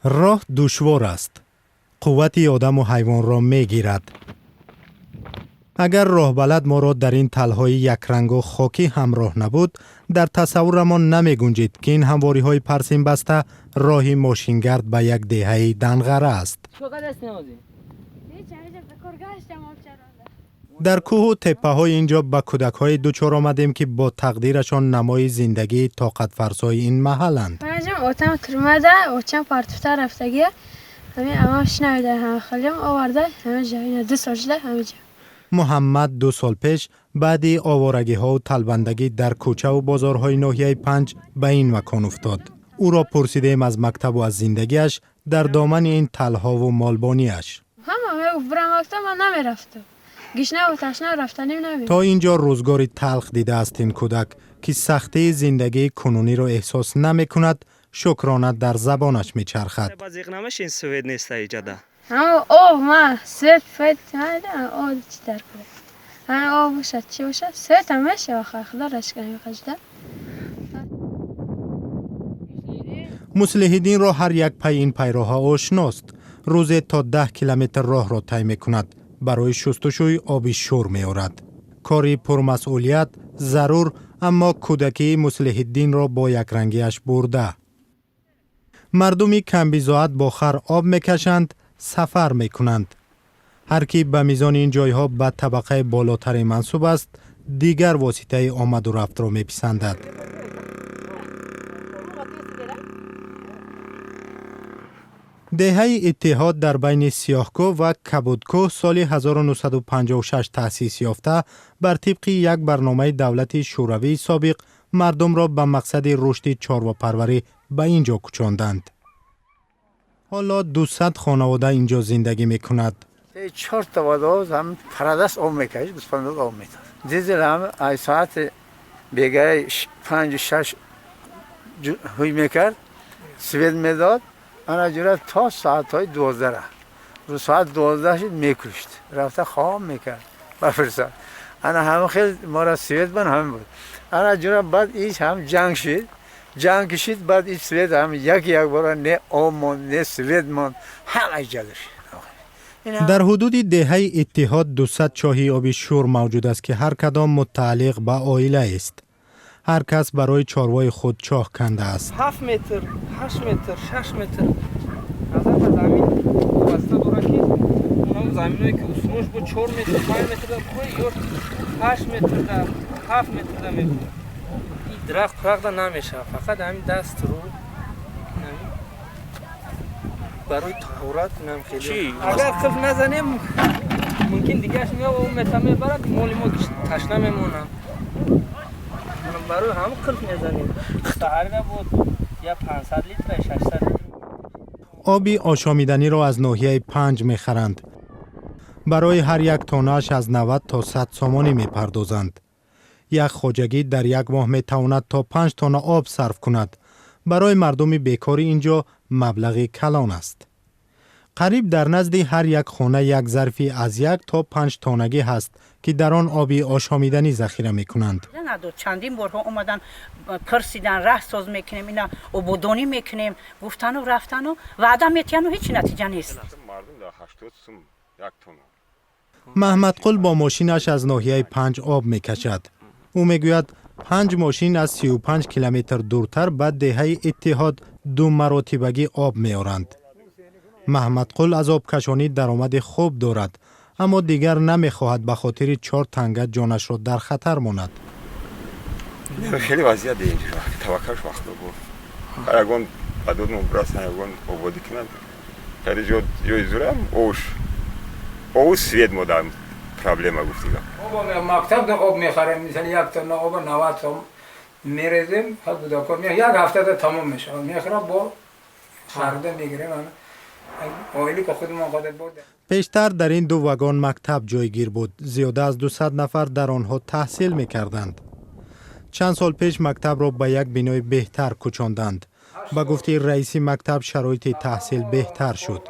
راه دشوار است. قوت آدم و حیوان را می گیرد. اگر راه بلد ما را در این تلهای یک رنگ و خاکی همراه نبود، در تصورمان نمی گنجید که این همواری های پرسین بسته راهی ماشینگرد به یک دهه دنغره است. در کوه و تپه های اینجا به کودک های دوچار آمدیم که با تقدیرشان نمای زندگی طاقت فرسای این محلند. اوتم کرمده اوچم پارتفتا رفتگی همه شنویده همه خلیم آورده همه جا اینه 2 سال شده همه جا. محمد 2 سال پیش بعدی آوارگی ها و تلبندگی در کوچه و بازارهای ناحیه 5 به این مکان افتاد. او را پرسیدیم از مکتب و از زندگیش در دامن این تلها و مالبانیش. همه برم مکتب من نمیرفتم. گشنه و تشنه رفتنیم نمیم. تا اینجا روزگاری تلخ دیده است این کودک که سختی زندگی کنونی را احساس نمی کند، شکرانه در زبانش می چرخد. بازیقنامش این سوید نیست ایجاده. ما سوید فید نمیدم چی در کنه. باشد چی باشد سوید هم میشه آخر خدا رش کنیم خجده. مصلح الدین را هر یک پی این پیراها آشناست. روزی تا 10 کیلومتر راه را طی می کند. برای شستشوی آبی شور می آورد. کاری پرمسئولیت ضرور، اما کودکی مصلح الدین را با یک رنگیش برده. مردمی کمبیزاعت با خر آب می کشند، سفر می کنند. هر کی به میزان این جایها به طبقه بالاتر منسوب است، دیگر واسطه آمد و رفت را می پسندد. دهه اتحاد در بین سیاهکو و کبودکو سال 1956 تأسیس یافته بر طبق یک برنامه دولت شوروی سابق مردم را به مقصد رشد چارواپروری به اینجا کوچاندند. حالا 200 خانواده اینجا زندگی می کند. 4 تا واداز هم پردست آب میکشید، بسپنداز آب میتاد. دیزل هم ای ساعت بیگه 5-6 هوی میکرد، سوید میداد. انا جورا تا ساعت های 12 رو ساعت 12 شد میکشت، رفته خواب میکرد بفرستاد. انا همه خیلی ما را سوید بن هم بود. انا جورا بعد ایش هم جنگ کشید، بعد ایش سوید هم یک بار نه آب ماند نه سوید ماند، همه جلش. در حدود دهه اتحاد 200 چاهی آبی شور موجود است که هر کدام متعلق به عائله است. هر کس برای چاروای خود چاه کنده است. 7 متر، 8 متر، 6 متر. از زمین واسطه دورا که اون زمینایی که اصولش با 4 متر، 5 متر کوی یا 8 متر در 7 متر در میشه. این درخت پرخت نمیشه، فقط همین دست رو برای طهارت نم خیلی. اگر قفل نزنیم ممکن دیگهش میاد و اون متر برد مولی ما تشنه میمونم. برای هم قفل میزنیم. سهر بود یا 500 لیتر 600 لیتر. آبی آشامیدنی را از ناحیه 5 میخرند. برای هر یک تانه‌اش از 90 تا 100 سامانی میپردازند. یک خواجگی در یک ماه میتواند تا 5 تانه آب صرف کند. برای مردم بیکاری اینجا مبلغی کلان است. قریب در نزد هر یک خانه یک ظرفی از 1 تا 5 تانگی هست که در آن آبی آشامیدنی ذخیره می کنند. چندین بارها اومدن پرسیدن راه ساز میکنیم اینا عبودانی میکنیم گفتن و رفتن و وعده میتین و هیچ نتیجه نیست. محمد قل با ماشینش از ناحیه 5 آب میکشد. او میگوید 5 ماشین از 35 کیلومتر دورتر به دهه اتحاد 2 مراتبگی آب میارند. محمد قل از آب کشانی درآمد خوب دارد، اما دیگر نمیخواهد به خاطر 4 تنگه جانش را در خطر ماند. خیلی وضعیت اینجا توکلش وقت بود. اگون بدون مبرسن اگون آبادی کنند. خیلی جای زورم اوش سوید مدام پرابلم گفتیگم. مکتب در آب میخریم، مثلا 1 تن آب 90 تومن میریزیم، حد بودا کار یک هفته تا تمام میشه. میخرم با خرده میگیریم. آیلی که خودمان قادر بود. پیشتر در این 2 واگن مکتب جایگیر بود. زیاده از 200 نفر در آنها تحصیل میکردند. چند سال پیش مکتب را به یک بینای بهتر کوچاندند. با گفته رئیس مکتب شرایط تحصیل بهتر شد.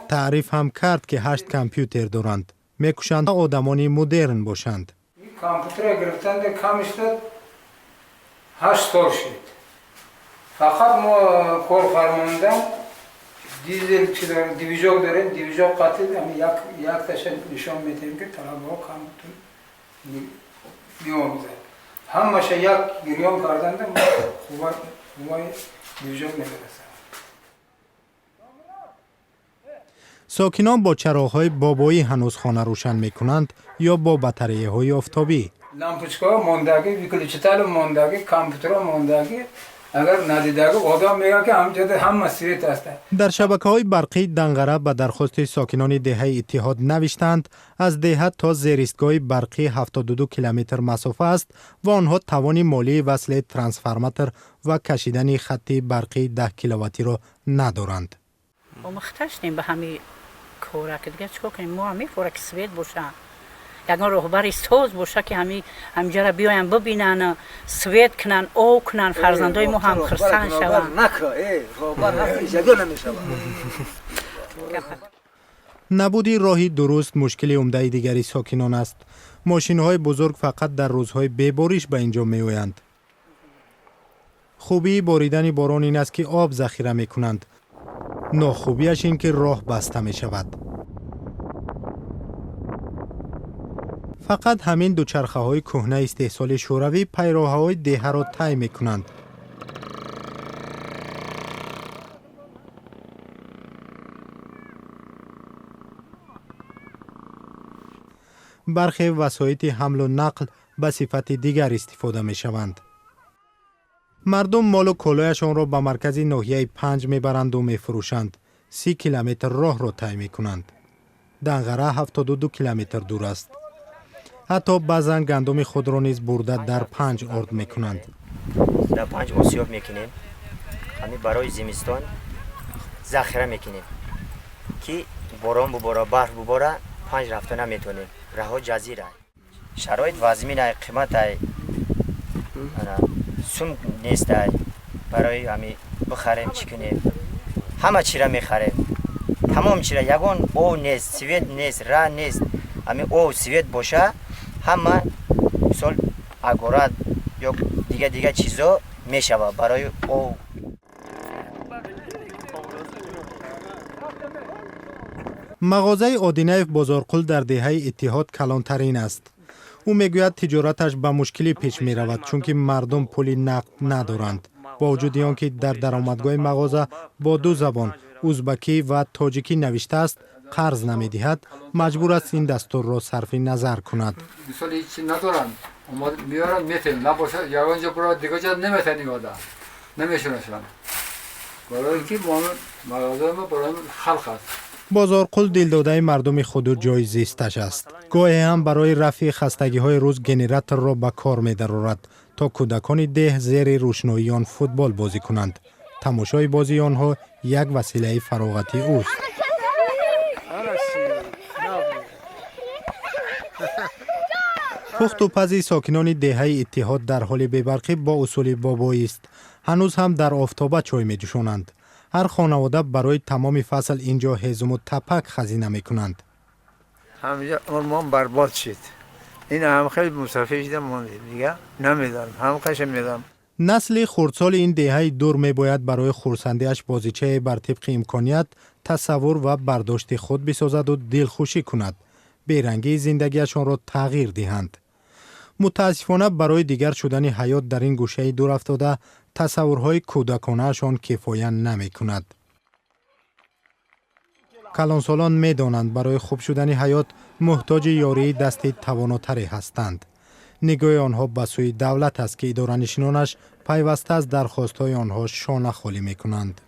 تعریف هم کرد که 8 کامپیوتر دارند. میکوشند آدمانی مدرن باشند. کامپیوتر گرفتند کمش داد 8 سال شد. فقط ما کار فرماندن دیزل چی داریم دیویژوک داریم دیویژوک قطعی همین یک تاشن نشان میدیم که طلبها کامتون میآموزند همش یک گریان کردند خوبای دیویژوک نمیرسند. ساکنان با چراغ‌های بابایی هنوز خانه روشن می‌کنند یا با بطاری‌های آفتابی. لامپوچکا موندگی ویکلیچتال موندگی کامپیوتر موندگی اگر ندیدگی آدم میگه که همجاده هم سویت است. در شبکه‌های برقی دنگره به درخواست ساکنان دهه اتحاد نوشتند از دهه تا زیرایستگاه برقی 72 کیلومتر مسافه است و آنها توان مالی وصل ترانسفورماتور و کشیدن خط برقی 10 کیلوواتی را ندارند. ما مختشتیم به همین کورا که دیگه چیکار کنیم ما همین کورا که سویت باشه یگان رهبری ساز باشه که همینجا را بیاین ببینن سویت کنن او کنن فرزندای ما هم خرسان شون نبودی راهی درست مشکل عمده دیگری ساکنان است. ماشین‌های بزرگ فقط در روزهای بی‌باریش به اینجا می‌آیند. خوبی باریدن باران این است که آب ذخیره می‌کنند. ناخوبیش این که راه بسته می‌شود. فقط همین دوچرخه‌های کهنه استحصال شوروی پیراهه‌های دهه را طی می‌کنند. برخی وسایط حمل و نقل به صفت دیگر استفاده می‌شوند. مردم مال و کالایشان را به مرکز ناحیه 5 میبرند و میفروشند. 30 کیلومتر راه را طی می‌کنند. دنگره 72 کیلومتر دور است. حتی بعضن گندم خود را نیز برده در 5 ارد می‌کنند. در 5 آسیاب می‌کنیم. همین برای زمستان ذخیره می‌کنیم. که باران بباره برف بباره 5 رفته نمیتونیم. راه جزیره. شرایط وزمین قیمت سون نیست برای همین بخریم چی کنیم. همه چی را می‌خریم. تمام چی را یگان او نیست، سویت نیست، راه نیست. همین او سویت باشه همه مثال اگورات یا دیگه چیزا میشوه برای او. مغازه آدینیف بازارقل در دهه اتحاد کلانترین است. او میگوید تجارتش به مشکلی پیش می رود چون که مردم پول نقد ندارند. با وجود آنکه در درآمدگاه مغازه با 2 زبان ازبکی و تاجیکی نوشته است قرض نمیدهد مجبور است این دستور را صرف نظر کند. مثال هیچی ندارند میارن میتن نباشه یوانجا برای دیگه جا نمیتن یاده نمیشونشن برای که مغازه ما برای خلق است. بازارقل دلداده مردم خود جای زیستش است. گاهی هم برای رفع خستگی های روز گنراتور را به کار می درآورد تا کودکان ده زیر روشنایی آن فوتبال بازی کنند. تماشای بازی آنها یک وسیله فراغتی اوست. پخت و پزی ساکنان دهه اتحاد در حال بی‌برقی با اصول بابایی است. هنوز هم در آفتابه چای می جوشانند. هر خانواده برای تمام فصل اینجا هیزم و تپک خزینه می کنند. همینجا ارمان برباد شد. این هم خیلی مسافر شدم موندیم دیگه نمیدارم هم قشم میدارم. نسل خردسال این دهه دور می باید برای خورسندیش بازیچه بر طبق امکانیت تصور و برداشت خود بسازد و دلخوشی کند. بیرنگی زندگیشان را تغییر دهند. متاسفانه برای دیگر شدن حیات در این گوشه دور افتاده تصورهای کودکانه‌شان کفایت نمی کند. کلانسالان می دانند برای خوب شدن حیات محتاج یاری دست تواناتری هستند. نگاه آنها به سوی دولت است که اداره‌نشینانش پیوسته از درخواست‌های آنها شانه خالی می کنند.